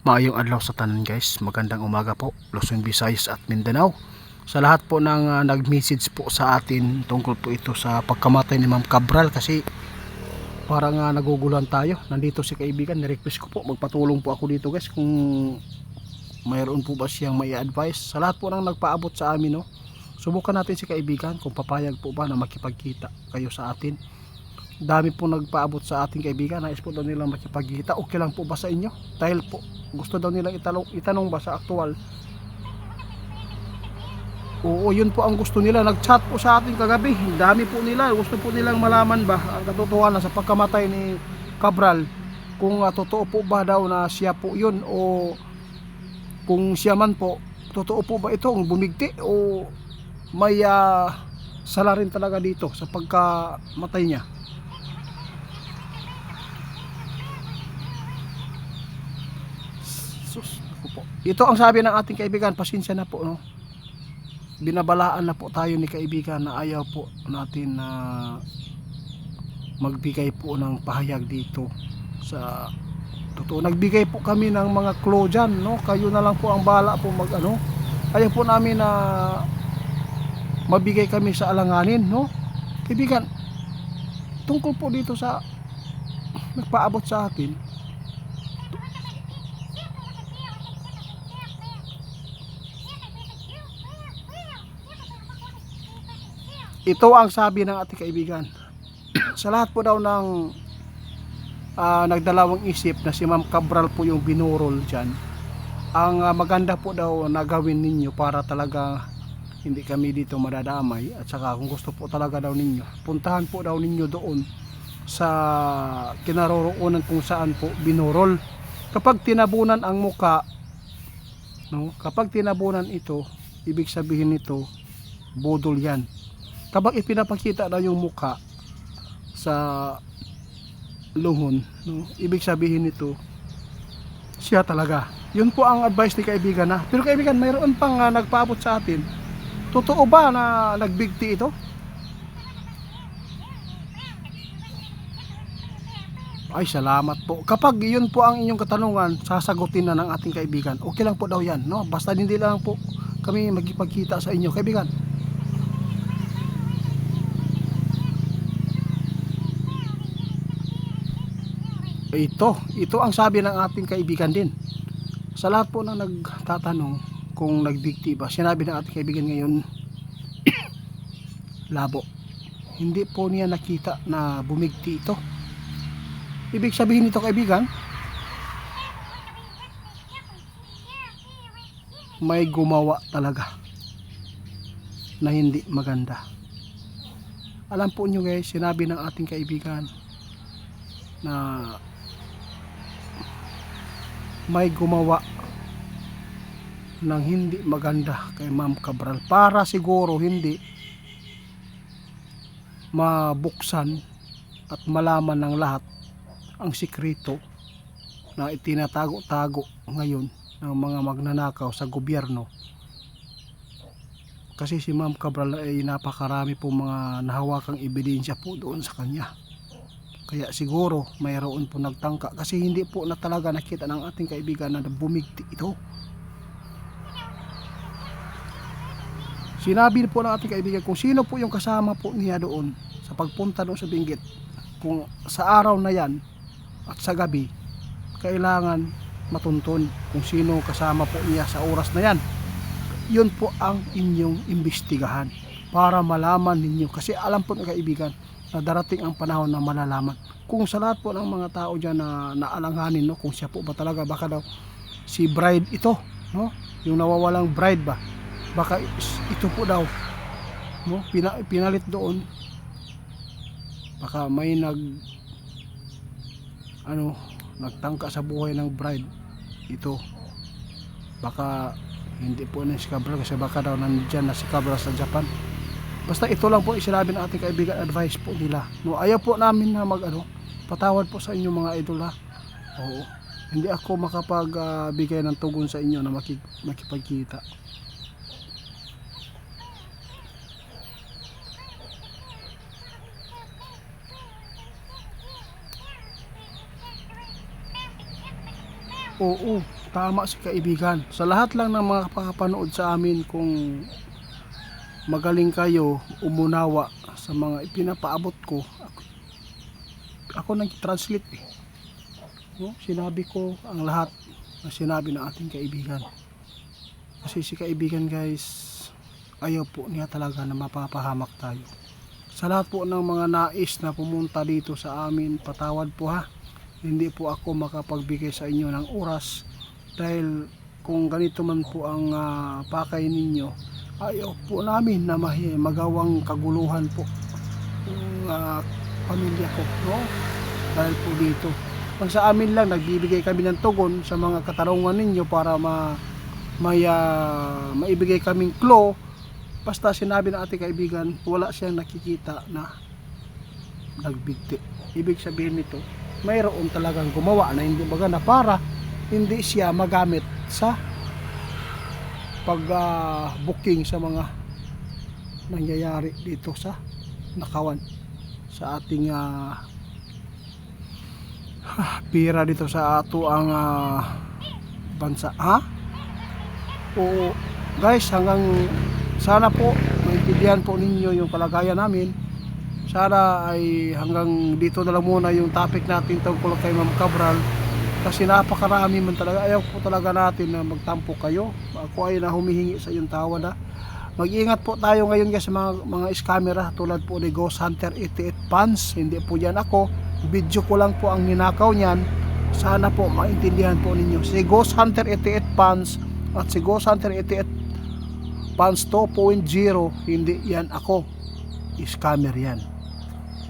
Maayong adlaw sa tanan guys, magandang umaga po Luzon, Visayas at Mindanao. Sa lahat po ng nag-message po sa atin tungkol po ito sa pagkamatay ni Ma'am Cabral, kasi parang naguguluhan tayo. Nandito si kaibigan, ni-request ko po magpatulong po ako dito guys kung mayroon po ba siyang may advice. Sa lahat po ng nagpaabot sa amin, no, subukan natin si kaibigan kung papayag po ba na makipagkita kayo sa atin. Dami po nagpaabot sa ating kaibigan, nais po daw nilang makipagkita. Okay lang po ba sa inyo? Dahil po gusto daw nilang itanong ba sa aktual. Oo, yun po ang gusto nila. Nag-chat po sa ating kagabi. Dami po nila, gusto po nilang malaman ba ang katotohanan sa pagkamatay ni Cabral. Kung totoo po ba daw na siya po yun, o kung siya man po, totoo po ba itong bumigti, o may sala rin talaga dito sa pagkamatay niya. Po. Ito ang sabi ng ating kaibigan, pasensya na po, no? Binabalaan na po tayo ni kaibigan na ayaw po natin na magbigay po ng pahayag dito sa totoo. Nagbigay po kami ng mga clue dyan, no? Kayo na lang po ang bahala po mag ano. Ayaw po namin na mabigay kami sa alanganin, no? Kaibigan, tungkol po dito sa nagpaabot sa atin, ito ang sabi ng ating kaibigan. Sa lahat po daw ng nagdalawang isip na si Ma'am Cabral po yung binurol dyan, ang maganda po daw na gawin ninyo para talaga hindi kami dito madadamay, at saka kung gusto po talaga daw ninyo, puntahan po daw ninyo doon sa kinaroroonan kung saan po binurol. Kapag tinabunan ang muka, no, kapag tinabunan ito, ibig sabihin nito budol yan. Kapag ipinapakita daw yung mukha sa lungon, no, ibig sabihin nito siya talaga. Yun po ang advice ni kaibigan na. Pero kaibigan, mayroon pang nagpaabot sa atin. Totoo ba na nagbigti ito? Ay, salamat po. Kapag yun po ang inyong katanungan, sasagutin na ng ating kaibigan. Okay lang po daw yan, no? Basta hindi lang po kami magkipagkita sa inyo, kaibigan. Ito ang sabi ng ating kaibigan din. Sa lahat po na nagtatanong kung nagbigti ba, sinabi ng ating kaibigan ngayon, labo. Hindi po niya nakita na bumigti ito. Ibig sabihin nito, kaibigan, may gumawa talaga na hindi maganda. Alam po nyo guys, sinabi ng ating kaibigan na may gumawa ng hindi maganda kay Ma'am Cabral para siguro hindi mabuksan at malaman ng lahat ang sikreto na itinatago-tago ngayon ng mga magnanakaw sa gobyerno. Kasi si Ma'am Cabral ay napakarami po mga nahawakang ebidensya po doon sa kanya. Kaya siguro mayroon po nagtangka, kasi hindi po na talaga nakita ng ating kaibigan na bumigti ito. Sinabi po ng ating kaibigan kung sino po yung kasama po niya doon sa pagpunta doon sa Benguet. Kung sa araw na yan at sa gabi, kailangan matuntun kung sino kasama po niya sa oras na yan. Yun po ang inyong imbestigahan para malaman ninyo, kasi alam po ng kaibigan na darating ang panahon na malalaman kung sa lahat po ng mga tao dyan na naalanganin, no, kung siya po ba talaga, baka daw si bride ito, no, yung nawawalang bride ba, baka ito po daw, no, pinalit doon, baka may nagtangka sa buhay ng bride ito, baka hindi po na si Cabral, kasi baka daw nandiyan na si Cabral sa Japan. Basta ito lang po isinabi ng ating kaibigan, advice po nila. No, ayaw po namin na patawad po sa inyo mga idol, ha. Oo. Hindi ako makapagbigay ng tugon sa inyo na makipagkita. Oo, tama si kaibigan. Sa lahat lang ng mga kapapanood sa amin, kung magaling kayo umunawa sa mga ipinapaabot ko, ako nag-translate eh. No? Sinabi ko ang lahat na sinabi ng ating kaibigan. Kasi si kaibigan guys, ayaw po niya talaga na mapapahamak tayo. Sa lahat po ng mga nais na pumunta dito sa amin, patawad po ha. Hindi po ako makapagbigay sa inyo ng oras dahil kung ganito man po ang pakay ninyo, ayaw po namin na magawang kaguluhan po yung pamilya ko, no? Dahil po dito, pag sa amin lang nagbibigay kami ng tugon sa mga katarungan ninyo para maibigay kaming clue. Basta sinabi ng ating kaibigan, wala siyang nakikita na nagbigti. Ibig sabihin nito, mayroon talagang gumawa na hindi maganda para hindi siya magamit sa pag-booking sa mga nangyayari dito sa Nakawan, sa ating pira dito sa ato ang bansa. Ha? Oo guys, hanggang sana po maintindihan po ninyo yung kalagayan namin. Sana ay hanggang dito na lang muna yung topic natin tungkol kay Ma'am Cabral, kasi napakarami man talaga. Ayaw po talaga natin na magtampo kayo. Ako ay na humihingi sa iyong tawad ha. Mag-ingat po tayo ngayon guys sa mga scammer tulad po ni Ghost Hunter 88 Pants. Hindi po yan ako, video ko lang po ang ninakaw niyan. Sana po maintindihan po ninyo, si Ghost Hunter 88 Pants at si Ghost Hunter 88 Pants 2.0, hindi yan ako, scammer yan.